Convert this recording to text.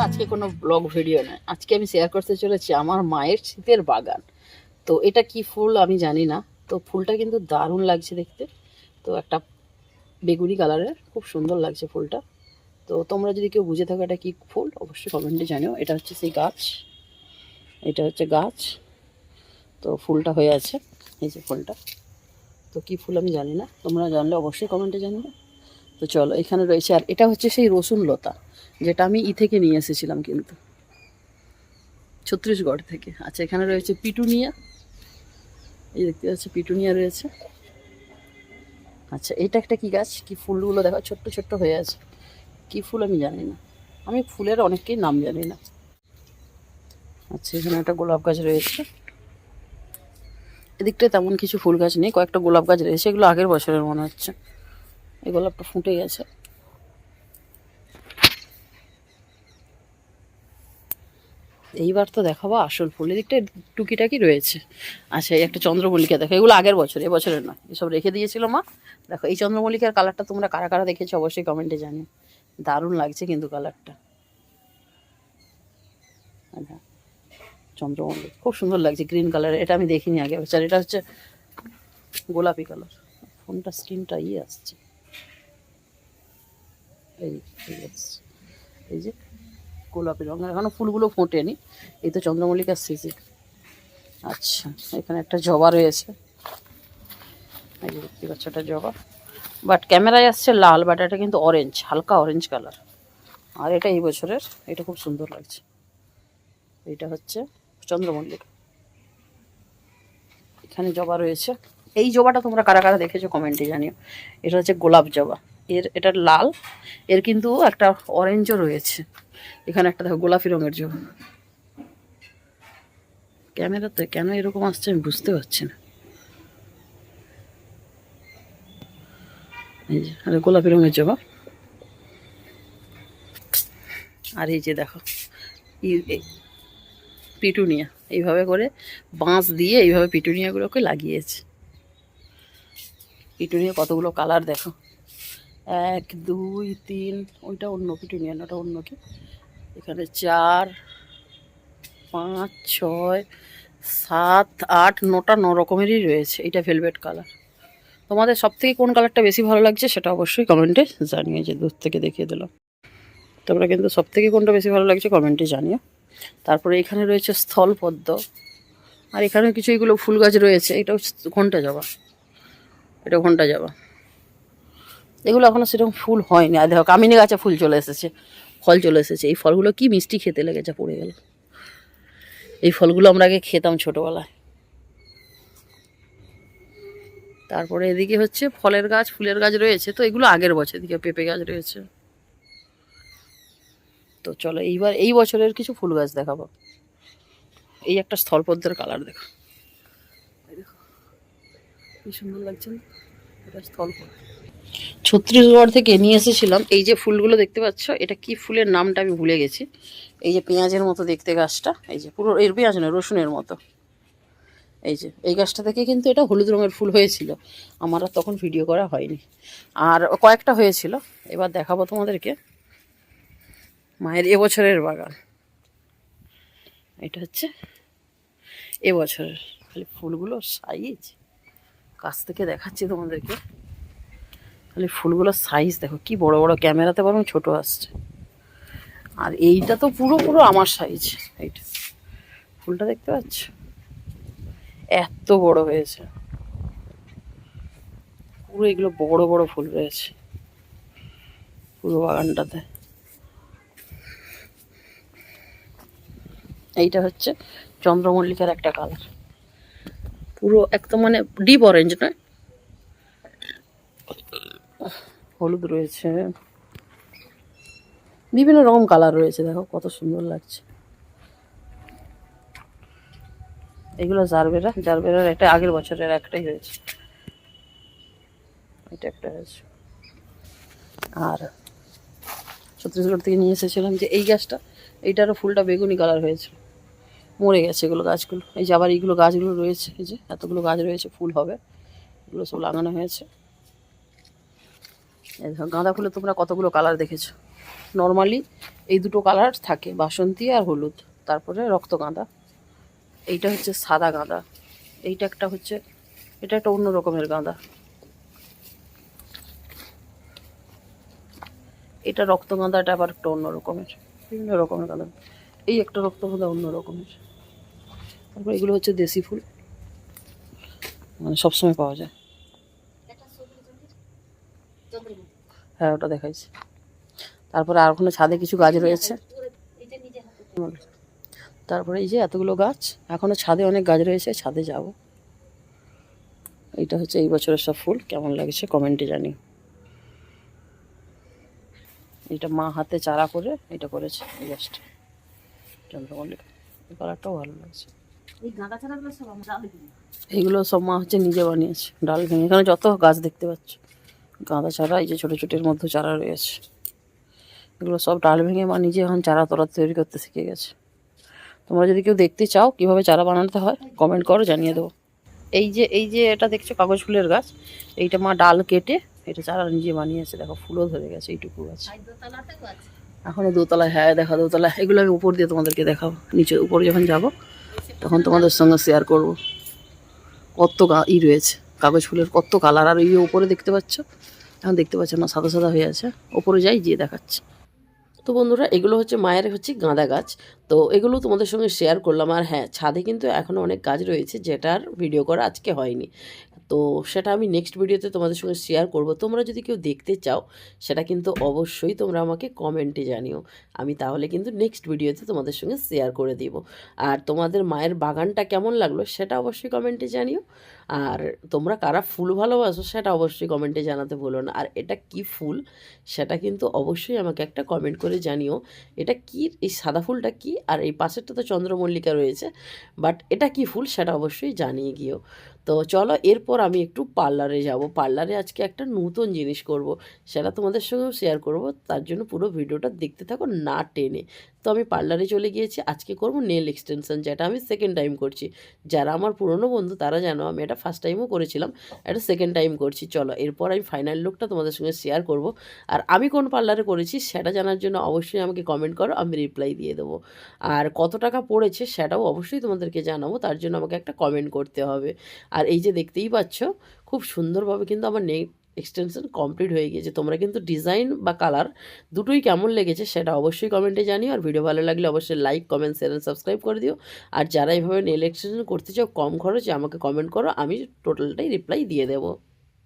আজকে কোনো blog video নয়, আজকে আমি শেয়ার করতে চলেছি আমার মায়ের শীতের বাগান। তো এটা কি ফুল আমি জানি না, তো ফুলটা কিন্তু দারুণ লাগছে দেখতে। তো একটা বেগুনি কালারের, খুব সুন্দর লাগছে ফুলটা। তো তোমরা যদি কেউ বুঝে থাকো এটা কি ফুল, অবশ্যই কমেন্টে জানিও। এটা হচ্ছে সেই গাছ, এটা হচ্ছে গাছ। তো ফুলটা হয়ে আছে, এই যে ফুলটা। তো কি ফুল আমি জানি না, তোমরা জানলে অবশ্যই কমেন্টে জানিও। তো চলো, এখানে রয়েছে, আর এটা হচ্ছে সেই রসুন লতা, যেটা আমি থেকে নিয়ে এসেছিলাম কিন্তু ছত্তিশগড় থেকে। আচ্ছা, এখানে রয়েছে পিটুনিয়া, এই দেখতে পাচ্ছি পিটুনিয়া রয়েছে। আচ্ছা, এটা একটা কি গাছ, কি ফুলগুলো দেখো ছোট্ট ছোট্ট হয়ে আছে, কি ফুল আমি জানি না, আমি ফুলের অনেককেই নাম জানি না। আচ্ছা, এখানে একটা গোলাপ গাছ রয়েছে, এদিকটায় তেমন কিছু ফুল গাছ নেই, কয়েকটা গোলাপ গাছ রয়েছে, এগুলো আগের বছরের মনে হচ্ছে। এই গোলাপটা ফুটে গেছে। এইবার তো দেখাবো আসল ফুল, এদিকটা টুকিটাকি রয়েছে। আচ্ছা, এই একটা চন্দ্রমল্লিকা দেখো, এগুলো আগের বছর, এবছরের নয়, এসব রেখে দিয়েছিল মা। দেখো এই চন্দ্রমল্লিকার কালারটা তোমরা কারা কারা দেখেছো অবশ্যই কমেন্টে জানিও, দারুণ লাগছে কিন্তু কালারটা। আচ্ছা, চন্দ্রমল্লিকা খুব সুন্দর লাগছে, গ্রিন কালার, এটা আমি দেখিনি আগে বছর। এটা হচ্ছে গোলাপি কালার, ফোনটা স্ক্রিনটা আসছে, এই এই যে গোলাপি রঙের, এখনো ফুলগুলো ফোটেনি, এই তো চন্দ্রমল্লিকার সিজন। আচ্ছা, এখানে একটা জবা রয়েছে, এই যে দেখতে পাচ্ছ একটা জবা, বাট ক্যামেরায় আসছে লাল, বাট এটা কিন্তু অরেঞ্জ, হালকা অরেঞ্জ কালার। আর এটা এই বছরের, এটা খুব সুন্দর লাগছে। এটা হচ্ছে চন্দ্রমল্লিকা, এখানে জবা রয়েছে। এই জবাটা তোমরা কারা কারা দেখেছো কমেন্টে জানিও। এটা হচ্ছে গোলাপ জবা, এটা লাল, এর কিন্তু একটা অরেঞ্জও রয়েছে। এখানে একটা দেখো গোলাপি রঙের জবা। ক্যামেরাতে কেন এরকম আসছে আমি বুঝতে পারছি না। এই যে গোলাপি রঙের জবা। আর এই যে দেখো পিটুনিয়া, এইভাবে করে বাঁশ দিয়ে এইভাবে পিটুনিয়াগুলোকে লাগিয়েছে। পিটুনিয়া কতগুলো কালার দেখো, 1 2 3, ওইটা অন্য পিটুনিয়া, ওটা অন্য কি, এখানে 4 5 6 7 8 9টা 9 রকমেরই রয়েছে। এটা ভেলভেট কালার। তোমাদের সব থেকে কোন কালারটা বেশি ভালো লাগছে সেটা অবশ্যই কমেন্টে জানিয়ে, যে দূর থেকে দেখিয়ে দিলাম। তোমরা কিন্তু সব থেকে কোনটা বেশি ভালো লাগছে কমেন্টে জানিও। তারপরে এখানে রয়েছে স্থলপদ্ম, আর এখানে কিছু এগুলো ফুল গাছ রয়েছে। এটা হচ্ছে ঘন্টা জবা, এটা ঘন্টা জবা। এগুলো এখনো সেরকম ফুল হয়নি। আর দেখো কামিনী গাছে ফুল চলে এসেছে, ফল চলে এসেছে। এই ফলগুলো কি মিষ্টি খেতে লেগেছে, পড়ে গেল। এই ফলগুলো আমরা আগে খেতাম ছোটবেলায়। তারপরে এদিকে হচ্ছে ফলের গাছ, ফুলের গাছ রয়েছে, তো এগুলো আগের বছর। এদিকে পেঁপে গাছ রয়েছে। তো চলো এইবার এই বছরের কিছু ফুল গাছ দেখাবো। এই একটা স্থলপদ্মের কালার দেখো, কি সুন্দর লাগছে না, এটা স্থলপদ্ম। ছত্তিশগড় থেকে নিয়ে এসেছিলাম। এই যে ফুলগুলো দেখতে পাচ্ছ, এটা কি ফুলের নামটা আমি ভুলে গেছি। এই যে পেঁয়াজের মতো দেখতে গাছটা, এই যে পুরো এর পেঁয়াজ না, রসুনের মতো। এই যে এই গাছটা থেকে কিন্তু এটা হলুদ রঙের ফুল হয়েছিল, আমার আর তখন ভিডিও করা হয়নি। আর কয়েকটা হয়েছিল। এবার দেখাবো তোমাদেরকে মায়ের এবছরের বাগান। এটা হচ্ছে এবছরের, খালি ফুলগুলো সাইজ, কাছ থেকে দেখাচ্ছি তোমাদেরকে, খালি ফুলগুলোর সাইজ দেখো কি বড় বড়, ক্যামেরাতে বরং ছোট আসছে। আর এইটা তো পুরো পুরো আমার সাইজ। এইটা ফুলটা দেখতে পাচ্ছ, এত বড় হয়েছে, পুরো এগুলো বড় বড় ফুল রয়েছে পুরো বাগানটাতে। এইটা হচ্ছে চন্দ্রমল্লিকার একটা কালার, পুরো একদম মানে ডিপ অরেঞ্জ নয়, হলুদ রয়েছে, বিভিন্ন রকম কালার রয়েছে। দেখো কত সুন্দর লাগছে। এগুলো জারবেরা, জারবেরার একটা আগের বছরের একটাই হয়েছে, এটা একটা হয়েছে। আর ছত্তিশগড় থেকে নিয়ে এসেছিলাম যে এই গাছটা, এইটারও ফুলটা বেগুনি কালার হয়েছে, মরে গেছে এগুলো গাছগুলো। এই যে আবার এইগুলো গাছগুলো রয়েছে, এই যে এতগুলো গাছ রয়েছে, ফুল হবে, এগুলো সব লাগানো হয়েছে। এই দেখো গাঁদা ফুলে তোমরা কতগুলো কালার দেখেছো, নর্মালি এই দুটো কালার থাকে, বাসন্তী আর হলুদ, তারপরে রক্তগাঁদা। এইটা হচ্ছে সাদা গাঁদা, এইটা একটা হচ্ছে, এটা একটা অন্য রকমের গাঁদা। এটা রক্তগাঁদাটা আবার একটা অন্য রকমের, বিভিন্ন রকমের গাঁদা। এই একটা রক্তগাঁদা অন্য রকমের। তারপর এগুলো হচ্ছে দেশি ফুল, মানে সবসময় পাওয়া যায়। হ্যাঁ, ওটা দেখাইছি। তারপরে আর ওখানে ছাদে কিছু গাছ রয়েছে। তারপরে এই যে এতগুলো গাছ, এখনো ছাদে অনেক গাছ রয়েছে, ছাদে যাব। এইটা হচ্ছে এই বছরের সব ফুল, কেমন লাগছে কমেন্টে জানি। এটা মা হাতে চারা করে এটা করেছে, এই গাছটা চন্দ্রমল্লিকা, এই কালারটাও ভালো লাগছে। এইগুলো সব মা হচ্ছে নিজে বানিয়েছে, ডাল ভেঙে। এখানে যত গাছ দেখতে পাচ্ছ গাঁদা চারা, এই যে ছোটো ছোটোর মধ্যে চারা রয়েছে, এগুলো সব ডাল ভেঙে মা নিজে এখন চারা তোরা তৈরি করতে শিখে গেছে। তোমরা যদি কেউ দেখতে চাও কীভাবে চারা বানাতে হয় কমেন্ট করো, জানিয়ে দেবো। এই যে এটা দেখছো কাগজ ফুলের গাছ, এইটা মা ডাল কেটে এটা চারা নিজে বানিয়েছে। দেখো ফুলও ধরে গেছে, এইটুকু গাছ এখনো দোতলায়। হ্যাঁ দেখা দোতলায়, এগুলো আমি উপর দিয়ে তোমাদেরকে দেখাবো, নিচে উপরে যখন যাব তখন তোমাদের সঙ্গে শেয়ার করব। কত রয়েছে কাগজ ফুলের, কত কালার। আর এই উপরে দেখতে পাচ্ছ, এখন দেখতে পাচ্ছ না, সাদা সাদা হয়ে আছে। ওপরে যাই গিয়ে দেখাচ্ছি। তো বন্ধুরা, এগুলো হচ্ছে মায়ের হচ্ছে গাঁদা গাছ। তো এগুলো তোমাদের সঙ্গে শেয়ার করলাম। আর হ্যাঁ, ছাদে কিন্তু এখনও অনেক গাছ রয়েছে যেটার ভিডিও করা আজকে হয়নি। তো সেটা আমি নেক্সট ভিডিওতে তোমাদের সঙ্গে শেয়ার করব। তোমরা যদি কেউ দেখতে চাও সেটা কিন্তু অবশ্যই তোমরা আমাকে কমেন্টে জানিও, আমি তাহলে কিন্তু নেক্সট ভিডিওতে তোমাদের সঙ্গে শেয়ার করে দিব। আর তোমাদের মায়ের বাগানটা কেমন লাগলো সেটা অবশ্যই কমেন্টে জানিও। আর তোমরা কারা ফুল ভালোবাসো সেটা অবশ্যই কমেন্টে জানাতে ভুলো না। আর এটা কি ফুল সেটা কিন্তু অবশ্যই আমাকে একটা কমেন্ট করে জানিও। এটা কি, এই সাদা ফুলটা কি, আর এই পাশেরটা তো চন্দ্রমল্লিকা রয়েছে, বাট এটা কি ফুল সেটা অবশ্যই জানিয়ে গিয়েও। তো চলো, এরপর আমি একটু পার্লারে যাব। পার্লারে আজকে একটা নতুন জিনিস করব, সেটা তোমাদের সঙ্গেও শেয়ার করব। তার জন্য পুরো ভিডিওটা দেখতে থাকো না টেনে। তো আমি পার্লারে চলে গিয়েছি, আজকে করব নেল এক্সটেনশন, যেটা আমি সেকেন্ড টাইম করছি। যারা আমার পুরনো বন্ধু তারা জানো আমি এটা ফার্স্ট টাইমও করেছিলাম, এটা সেকেন্ড টাইম করছি। চলো, এরপর আমি ফাইনাল লুকটা তোমাদের সঙ্গে শেয়ার করব। আর আমি কোন পার্লারে করেছি সেটা জানার জন্য অবশ্যই আমাকে কমেন্ট করো, আমি রিপ্লাই দিয়ে দেবো। আর কত টাকা পড়েছে সেটাও অবশ্যই তোমাদেরকে জানাবো, তার জন্য আমাকে একটা কমেন্ট করতে হবে। আর এই যে দেখতেই পাচ্ছ, খুব সুন্দরভাবে কিন্তু আমার নেক এক্সটেনশন কমপ্লিট হয়ে গিয়েছে। তোমরা কিন্তু ডিজাইন বা কালার দুটোই কেমন লেগেছে সেটা অবশ্যই কমেন্টে জানিও। আর ভিডিও ভালো লাগলে অবশ্যই like, comment, share and subscribe করে দিও। আর যারা এইভাবে নেল এক্সটেনশন করতে চাও কম খরচে আমাকে কমেন্ট করো, আমি টোটালটাই রিপ্লাই দিয়ে দেবো।